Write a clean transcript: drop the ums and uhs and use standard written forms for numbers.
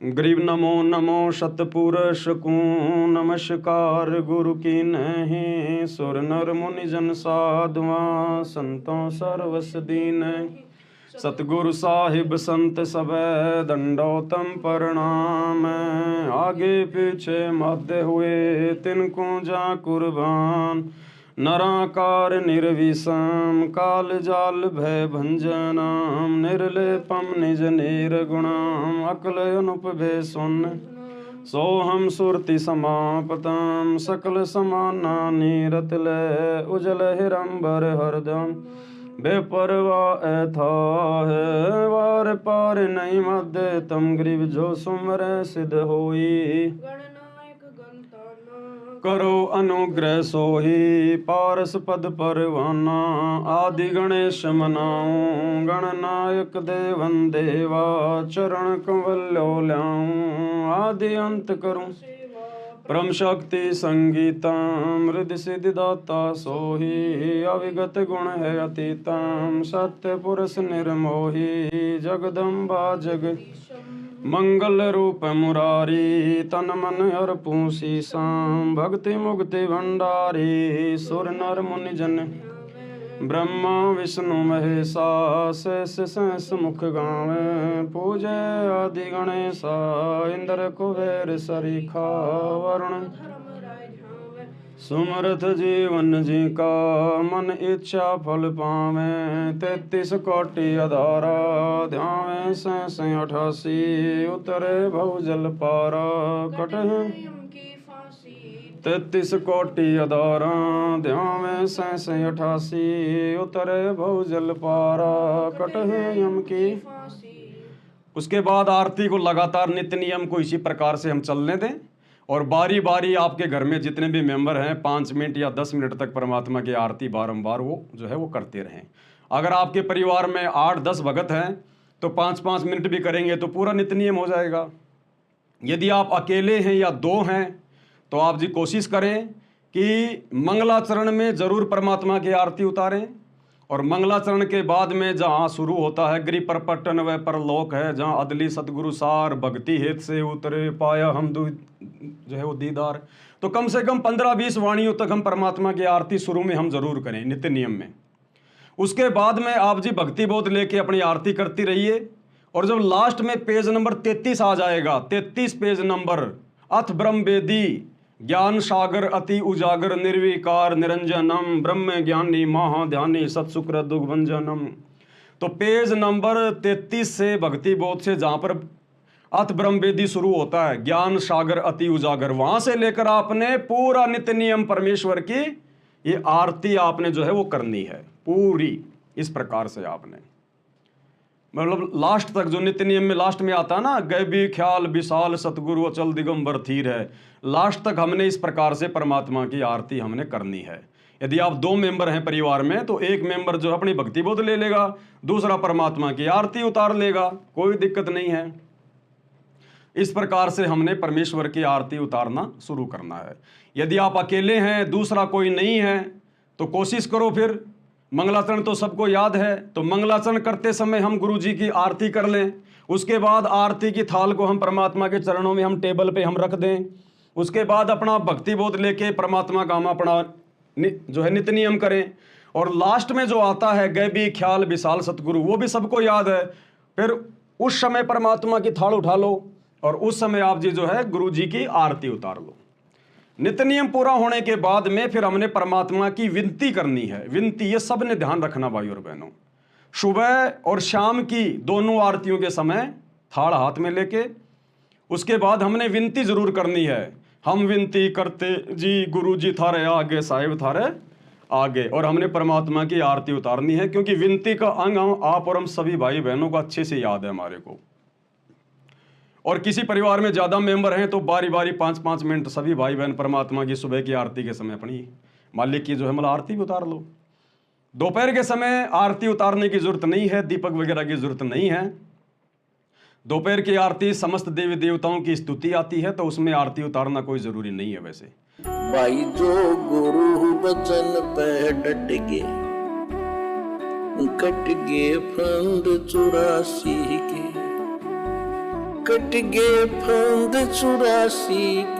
गरीब नमो नमो सतपुरुष को नमस्कार गुरु की नहीं। सुर नर मुनि जन साधुआ संतों सर्वस दीन। सतगुरु साहिब संत सबे दंडोतम प्रणाम। आगे पीछे मध्य हुए तिनको जा कुर्बान। नराकार निर्विषम काल जाल भय भंजनाम। निर्लेपम निज निर्गुणाम अकल अनुपभे सुन। सोहम सुरति समापतम सकल समाना नीरतले। उजल हिरंबर हरदम बेपरवा ऐथा है। वार पार नहीं मध्य तम ग्रीव जो सुमर सिद्ध होई। करो अनुग्रह सोही पारस पद परवाना। आदि गणेश मनाऊं गणनायक देवन देवा। चरण कंवल्यो ल्याऊं आदि अंत करूं। परम शक्ति संगीतम हृदय सिद्धि दाता सोही। अविगत गुण है अतीतम सत्य पुरुष निर्मोही। जगदम्बा जग मंगल रूप मुरारी। तन मन अर्पू सीसाम भक्ति मुक्ति भंडारी। सुर नर मुनि जन ब्रह्मा विष्णु महेशा। शेष सहस मुख गावे पूजे आदि गणेशा। इंद्र कुबेर सरीखा वरुण सुमरथ जीवन जी का। मन इच्छा फल पावे 33 कोटि अधारा। ध्यावे सहस 88 उतरे भव जल पारा। कटहे 33 कोटि अधारा। ध्यावे सहस 88 उतरे भव जल पारा। कटहे यम की। उसके बाद आरती को लगातार नित्य नियम को इसी प्रकार से हम चलने दें और बारी बारी आपके घर में जितने भी मेंबर हैं 5 मिनट या 10 मिनट तक परमात्मा की आरती बारंबार वो जो है वो करते रहें। अगर आपके परिवार में 8-10 भगत हैं तो 5-5 मिनट भी करेंगे तो पूरा नित्य नियम हो जाएगा। यदि आप अकेले हैं या 2 हैं तो आप जी कोशिश करें कि मंगलाचरण में जरूर परमात्मा की आरती उतारें और मंगलाचरण के बाद में जहाँ शुरू होता है गिरि परपटन व परलोक है, जहाँ अदली सतगुरु सार भक्ति हेत से उतरे पाया हम जो है वो दीदार। तो कम से कम 15-20 वाणियों तक हम परमात्मा की आरती शुरू में हम जरूर करें नित्य नियम में। उसके बाद में आप जी भक्ति बोध लेके अपनी आरती करती रहिए और जब लास्ट में पेज नंबर 33 आ जाएगा, 33 पेज नंबर, अथ ब्रह्म वेदी ज्ञान सागर अति उजागर निर्विकार निरंजनम ब्रह्म ज्ञानी महाध्यानी सत्सुक्र दुर्भंजनम। तो पेज नंबर 33 से भक्ति बोध से जहाँ पर अथ ब्रह्म वेदी शुरू होता है ज्ञान सागर अति उजागर, वहाँ से लेकर आपने पूरा नित्य नियम परमेश्वर की ये आरती आपने जो है वो करनी है पूरी। इस प्रकार से आपने मतलब लास्ट तक जो नित्य नियम में लास्ट में आता है ना, गैबी ख्याल विशाल सतगुरु अचल दिगंबर थीर है, लास्ट तक हमने इस प्रकार से परमात्मा की आरती हमने करनी है। यदि आप 2 मेंबर हैं परिवार में तो एक मेंबर जो अपनी भक्ति बोध ले लेगा, दूसरा परमात्मा की आरती उतार लेगा, कोई दिक्कत नहीं है। इस प्रकार से हमने परमेश्वर की आरती उतारना शुरू करना है। यदि आप अकेले हैं, दूसरा कोई नहीं है, तो कोशिश करो फिर मंगलाचरण तो सबको याद है, तो मंगलाचरण करते समय हम गुरु जी की आरती कर लें। उसके बाद आरती की थाल को हम परमात्मा के चरणों में हम टेबल पे हम रख दें। उसके बाद अपना भक्ति बोध लेके परमात्मा का हम अपना जो है नित्य नियम करें। और लास्ट में जो आता है गैबी ख्याल विशाल सतगुरु, वो भी सबको याद है। फिर उस समय परमात्मा की थाल उठा लो और उस समय आप जी जो है गुरु जी की आरती उतार लो। नित्य नियम पूरा होने के बाद में फिर हमने परमात्मा की विनती करनी है। विनती ये सब ने ध्यान रखना भाई और बहनों। सुबह और शाम की दोनों आरतियों के समय थाल हाथ में लेके उसके बाद हमने विनती जरूर करनी है। हम विनती करते जी गुरु जी थारे आगे साहिब थारे आगे, और हमने परमात्मा की आरती उतारनी है, क्योंकि विनती का अंग आप और हम सभी भाई बहनों को अच्छे से याद है हमारे को। और किसी परिवार में ज़्यादा मेंबर हैं तो बारी बारी 5-5 मिनट सभी भाई बहन परमात्मा की सुबह की आरती के समय अपनी मालिक की जो है मतलब आरती भी उतार लो। दोपहर के समय आरती उतारने की जरूरत नहीं है, दीपक वगैरह की जरूरत नहीं है। दोपहर की आरती समस्त देवी देवताओं की स्तुति आती है तो उसमें आरती उतारना कोई जरूरी नहीं है। वैसे भाई जो गुरु बचन पे डट गए कट गए फंद 84 के, कट गए फंद 84 के